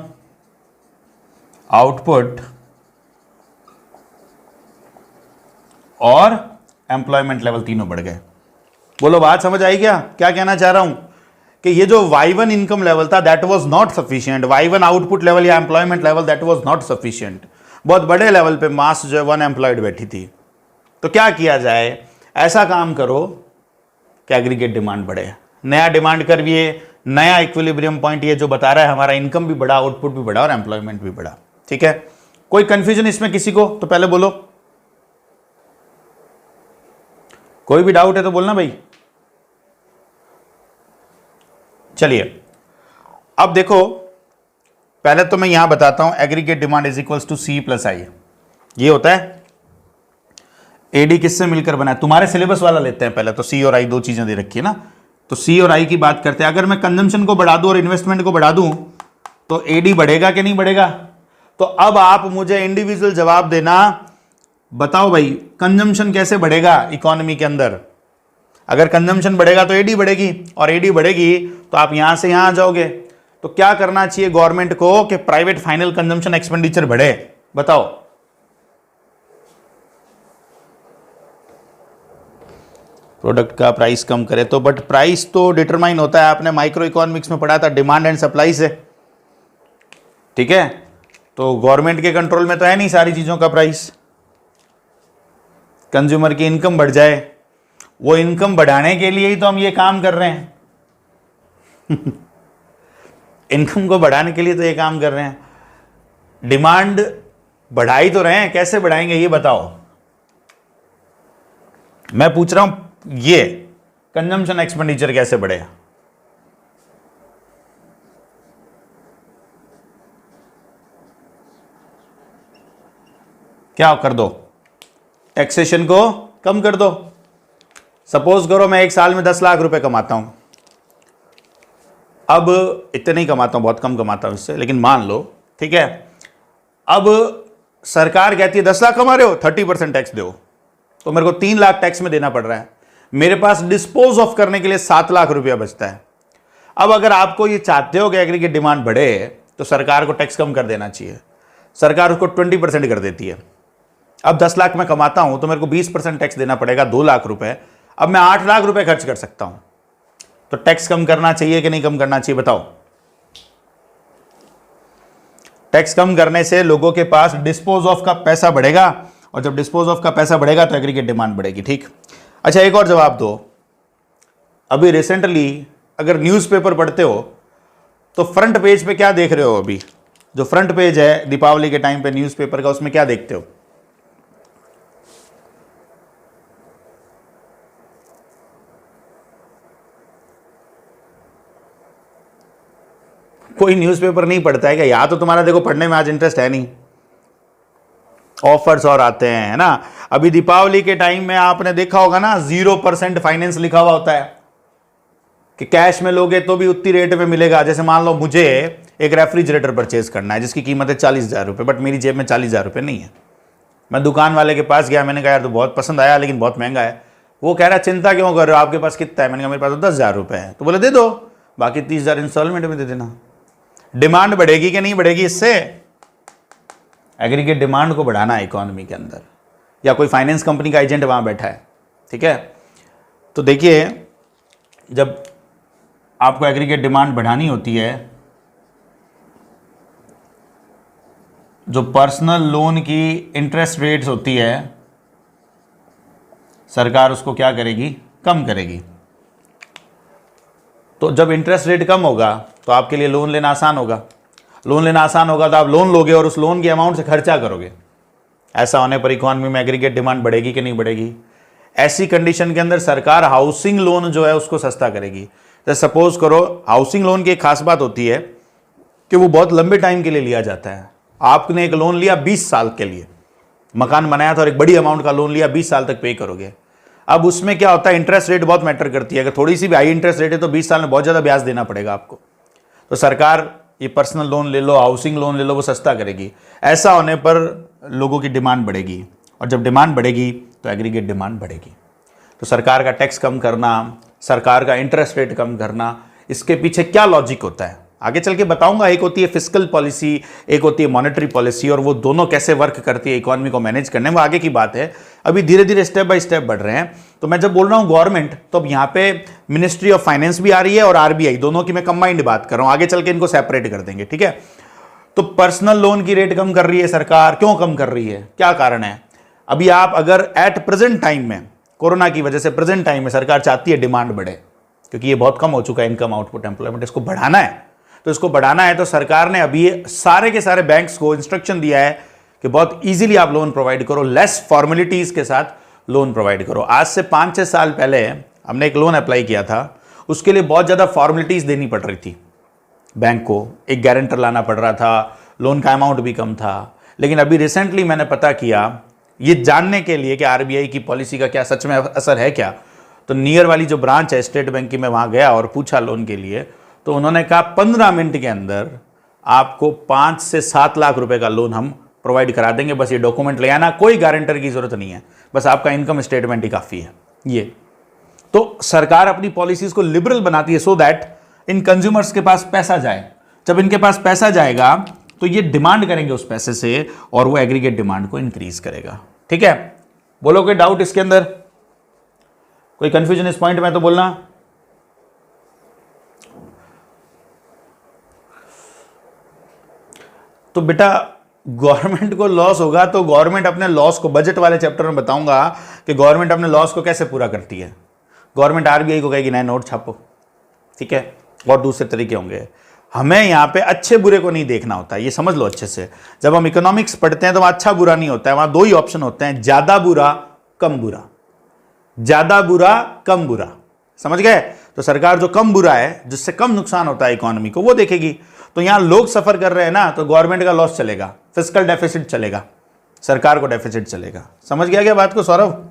आउटपुट और एम्प्लॉयमेंट लेवल तीनों बढ़ गए। बोलो बात समझ आई क्या कहना चाह रहा हूं। कि ये जो Y1 इनकम लेवल था that was not sufficient, Y1 output level या employment level that was not sufficient. बहुत बड़े लेवल पे मास जो है वन एम्प्लॉयड बैठी थी। तो क्या किया जाए, ऐसा काम करो कि एग्रीगेट डिमांड बढ़े। नया डिमांड कर्व ये, नया इक्विलिब्रियम पॉइंट ये जो बता रहा है हमारा इनकम भी बढ़ा, आउटपुट भी बढ़ा और एम्प्लॉयमेंट भी बढ़ा, ठीक है। कोई कंफ्यूजन इसमें किसी को तो पहले बोलो, कोई भी डाउट है तो बोलना भाई। चलिए अब देखो, पहले तो मैं यहां बताता हूं aggregate demand is equals to C plus I। ये होता है एडी किससे मिलकर बना है, तुम्हारे सिलेबस वाला लेते हैं पहले तो। C और I दो चीजें दे रखी है ना, तो सी और आई की बात करते हैं। अगर मैं कंजम्पशन को बढ़ा दूं और इन्वेस्टमेंट को बढ़ा दूं तो एडी बढ़ेगा कि नहीं बढ़ेगा? तो अब आप मुझे इंडिविजुअल जवाब देना, बताओ भाई कंजम्पशन कैसे बढ़ेगा इकोनॉमी के अंदर? अगर कंजम्पशन बढ़ेगा तो एडी बढ़ेगी, और एडी बढ़ेगी तो आप यहां से यहां आ जाओगे। तो क्या करना चाहिए गवर्नमेंट को कि प्राइवेट फाइनल कंजम्पशन एक्सपेंडिचर बढ़े? बताओ। प्रोडक्ट का प्राइस कम करे तो, बट प्राइस तो डिटरमाइन होता है, आपने माइक्रो इकोनॉमिक्स में पढ़ा था, डिमांड एंड सप्लाई से, ठीक है? तो गवर्नमेंट के कंट्रोल में तो है नहीं सारी चीजों का प्राइस। कंज्यूमर की इनकम बढ़ जाए, वो इनकम बढ़ाने के लिए ही तो हम ये काम कर रहे हैं इनकम को बढ़ाने के लिए तो ये काम कर रहे हैं। डिमांड बढ़ाई तो रहे हैं, कैसे बढ़ाएंगे ये बताओ? मैं पूछ रहा हूं ये कंजम्पशन एक्सपेंडिचर कैसे बढ़ेगा? क्या कर दो? टैक्सेशन को कम कर दो। सपोज करो मैं एक साल में 10 लाख रुपए कमाता हूं, अब इतने नहीं कमाता हूं, बहुत कम कमाता हूं इससे, लेकिन मान लो, ठीक है, अब सरकार कहती है 10 लाख कमा रहे हो 30% टैक्स दो, तो मेरे को 3 लाख टैक्स में देना पड़ रहा है। मेरे पास डिस्पोज ऑफ करने के लिए 7 लाख रुपया बचता है। अब अगर आपको ये चाहते हो कि एग्रीगेट डिमांड बढ़े तो सरकार को टैक्स कम कर देना चाहिए। सरकार उसको 20% कर देती है। अब 10 लाख में कमाता हूं तो मेरे को 20% टैक्स देना पड़ेगा, 2 लाख रुपए। अब मैं 8 लाख रुपए खर्च कर सकता हूं। तो टैक्स कम करना चाहिए कि नहीं कम करना चाहिए बताओ? टैक्स कम करने से लोगों के पास डिस्पोज ऑफ का पैसा बढ़ेगा, और जब डिस्पोज ऑफ का पैसा बढ़ेगा तो एग्रीगेट डिमांड बढ़ेगी। ठीक, अच्छा एक और जवाब दो। अभी रिसेंटली अगर न्यूज़पेपर पढ़ते हो तो फ्रंट पेज पे क्या देख रहे हो? अभी जो फ्रंट पेज है दीपावली के टाइम पे न्यूज़पेपर का, उसमें क्या देखते हो? कोई न्यूज़पेपर नहीं पढ़ता है क्या? या तो तुम्हारा देखो पढ़ने में आज इंटरेस्ट है नहीं, ऑफर्स और आते हैं, है ना? अभी दीपावली के टाइम में आपने देखा होगा ना 0% फाइनेंस लिखा हुआ होता है कि कैश में लोगे तो भी उतनी रेट में मिलेगा। जैसे मान लो मुझे एक रेफ्रिजरेटर परचेज करना है जिसकी कीमत है 40,000 रुपये, बट मेरी जेब में 40,000 रुपये नहीं है। मैं दुकान वाले के पास गया, मैंने कहा यार तो बहुत पसंद आया लेकिन बहुत महंगा है। वो कह रहा चिंता क्यों कर रहे हो, आपके पास कितना है? मैंने कहा मेरे पास तो 10,000 रुपये है। तो बोले दे दो, बाकी 30,000 इंस्टॉलमेंट में दे देना। डिमांड बढ़ेगी कि नहीं बढ़ेगी इससे? एग्रीगेट डिमांड को बढ़ाना है इकोनॉमी के अंदर, या कोई फाइनेंस कंपनी का एजेंट वहां बैठा है, ठीक है? तो देखिए जब आपको एग्रीगेट डिमांड बढ़ानी होती है, जो पर्सनल लोन की इंटरेस्ट रेट्स होती है सरकार उसको क्या करेगी? कम करेगी। तो जब इंटरेस्ट रेट कम होगा तो आपके लिए लोन लेना आसान होगा। लोन लेना आसान होगा तो आप लोन लोगे और उस लोन के अमाउंट से खर्चा करोगे। ऐसा होने पर इकोनॉमी में एग्रीगेट डिमांड बढ़ेगी कि नहीं बढ़ेगी? ऐसी कंडीशन के अंदर सरकार हाउसिंग लोन जो है उसको सस्ता करेगी। जैसे सपोज करो, हाउसिंग लोन की एक खास बात होती है कि वो बहुत लंबे टाइम के लिए लिया जाता है। आपने एक लोन लिया 20 साल के लिए, मकान बनाया था और एक बड़ी अमाउंट का लोन लिया, 20 साल तक पे करोगे। अब उसमें क्या होता है, इंटरेस्ट रेट बहुत मैटर करती है। अगर थोड़ी सी भी हाई इंटरेस्ट रेट है तो 20 साल में बहुत ज़्यादा ब्याज देना पड़ेगा आपको। तो सरकार ये पर्सनल लोन ले लो, हाउसिंग लोन ले लो, वो सस्ता करेगी। ऐसा होने पर लोगों की डिमांड बढ़ेगी, और जब डिमांड बढ़ेगी तो एग्रीगेट डिमांड बढ़ेगी। तो सरकार का टैक्स कम करना, सरकार का इंटरेस्ट रेट कम करना, इसके पीछे क्या लॉजिक होता है आगे चल के बताऊंगा। एक होती है फिस्कल पॉलिसी, एक होती है मॉनेटरी पॉलिसी, और वो दोनों कैसे वर्क करती है इकोनॉमी को मैनेज करने में, वो आगे की बात है। अभी धीरे धीरे स्टेप बाय स्टेप बढ़ रहे हैं। तो मैं जब बोल रहा हूं गवर्नमेंट, तो अब यहाँ पे मिनिस्ट्री ऑफ फाइनेंस भी आ रही है और आरबीआई, दोनों की मैं कंबाइंड बात कर रहा हूं। आगे चल के इनको सेपरेट कर देंगे, ठीक है? तो पर्सनल लोन की रेट कम कर रही है सरकार। क्यों कम कर रही है, क्या कारण है? अभी आप अगर एट प्रेजेंट टाइम में, कोरोना की वजह से प्रेजेंट टाइम में सरकार चाहती है डिमांड बढ़े, क्योंकि ये बहुत कम हो चुका है इनकम, आउटपुट, एम्प्लॉयमेंट, इसको बढ़ाना है। तो इसको बढ़ाना है तो सरकार ने अभी सारे के सारे बैंक्स को इंस्ट्रक्शन दिया है कि बहुत इजीली आप लोन प्रोवाइड करो, लेस फॉर्मेलिटीज के साथ लोन प्रोवाइड करो। आज से 5-6 साल पहले हमने एक लोन अप्लाई किया था, उसके लिए बहुत ज़्यादा फॉर्मेलिटीज देनी पड़ रही थी बैंक को, एक गारंटर लाना पड़ रहा था, लोन का अमाउंट भी कम था। लेकिन अभी रिसेंटली मैंने पता किया, ये जानने के लिए कि आरबीआई की पॉलिसी का क्या सच में असर है क्या, तो नियर वाली जो ब्रांच है स्टेट बैंक की, मैं वहाँ गया और पूछा लोन के लिए, तो उन्होंने कहा 15 मिनट के अंदर आपको 5 से 7 लाख रुपए का लोन हम प्रोवाइड करा देंगे, बस ये डॉक्यूमेंट ले आना, कोई गारंटर की जरूरत नहीं है, बस आपका इनकम स्टेटमेंट ही काफ़ी है। ये तो सरकार अपनी पॉलिसीज को लिबरल बनाती है सो दैट इन कंज्यूमर्स के पास पैसा जाए। जब इनके पास पैसा जाएगा तो ये डिमांड करेंगे उस पैसे से और वो एग्रीगेट डिमांड को इंक्रीज करेगा। ठीक है, बोलो कोई डाउट इसके अंदर, कोई कंफ्यूजन इस पॉइंट में तो बोलना। तो बेटा गवर्नमेंट को लॉस होगा तो गवर्नमेंट अपने लॉस को, बजट वाले चैप्टर में बताऊंगा कि गवर्नमेंट अपने लॉस को कैसे पूरा करती है। गवर्नमेंट आरबीआई को कहेगी नए नोट छापो, ठीक है, और दूसरे तरीके होंगे। हमें यहां पे अच्छे बुरे को नहीं देखना होता, ये समझ लो अच्छे से। जब हम इकोनॉमिक्स पढ़ते हैं तो वहां अच्छा बुरा नहीं होता है, वहां दो ही ऑप्शन होते हैं, ज्यादा बुरा कम बुरा, ज्यादा बुरा कम बुरा, समझ गए। तो सरकार जो कम बुरा है, जिससे कम नुकसान होता है इकोनॉमी को, वो देखेगी। तो यहां लोग सफर कर रहे हैं ना, तो गवर्नमेंट का लॉस चलेगा, फिस्कल डेफिसिट चलेगा, सरकार को डेफिसिट चलेगा। समझ गया क्या बात को सौरभ?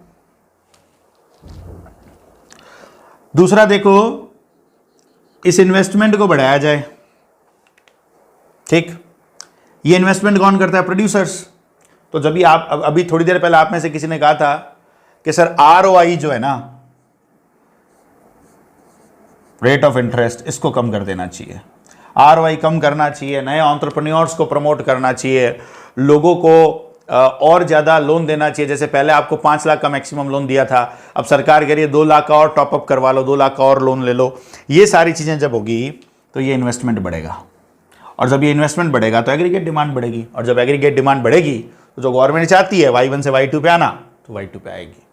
दूसरा देखो, इस इन्वेस्टमेंट को बढ़ाया जाए। ठीक, ये इन्वेस्टमेंट कौन करता है? प्रोड्यूसर्स। तो जब भी आप, अभी थोड़ी देर पहले आप में से किसी ने कहा था कि सर आरओआई जो है ना, रेट ऑफ इंटरेस्ट, इसको कम कर देना चाहिए, आरओआई कम करना चाहिए, नए एंटरप्रेन्योर्स को प्रमोट करना चाहिए, लोगों को और ज़्यादा लोन देना चाहिए। जैसे पहले आपको 5 लाख का मैक्सिमम लोन दिया था, अब सरकार कह रही है 2 लाख का और टॉपअप करवा लो, 2 लाख का और लोन ले लो। ये सारी चीज़ें जब होगी तो ये इन्वेस्टमेंट बढ़ेगा, और जब ये इन्वेस्टमेंट बढ़ेगा तो एग्रीगेट डिमांड बढ़ेगी, और जब एग्रीगेट डिमांड बढ़ेगी तो जो गवर्नमेंट चाहती है Y1 से Y2 पे आना, तो Y2 पे आएगी।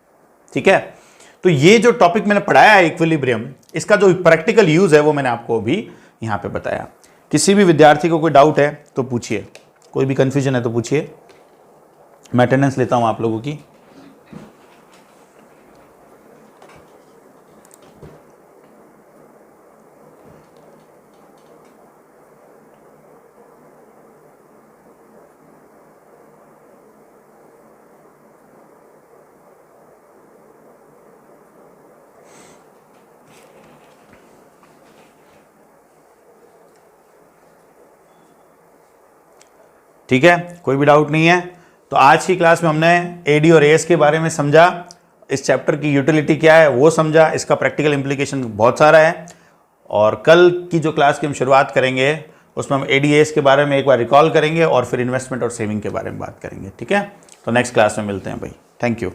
ठीक है, तो ये जो टॉपिक मैंने पढ़ाया है इक्विलिब्रियम, इसका जो प्रैक्टिकल यूज़ है वो मैंने आपको अभी यहाँ पे बताया। किसी भी विद्यार्थी को कोई डाउट है तो पूछिए, कोई भी कंफ्यूजन है तो पूछिए। मैं अटेंडेंस लेता हूं आप लोगों की। ठीक है, कोई भी डाउट नहीं है तो आज की क्लास में हमने एडी और एएस के बारे में समझा, इस चैप्टर की यूटिलिटी क्या है वो समझा, इसका प्रैक्टिकल इम्प्लीकेशन बहुत सारा है। और कल की जो क्लास की हम शुरुआत करेंगे उसमें हम एडी एएस के बारे में एक बार रिकॉल करेंगे और फिर इन्वेस्टमेंट और सेविंग के बारे में बात करेंगे। ठीक है, तो नेक्स्ट क्लास में मिलते हैं भाई, थैंक यू।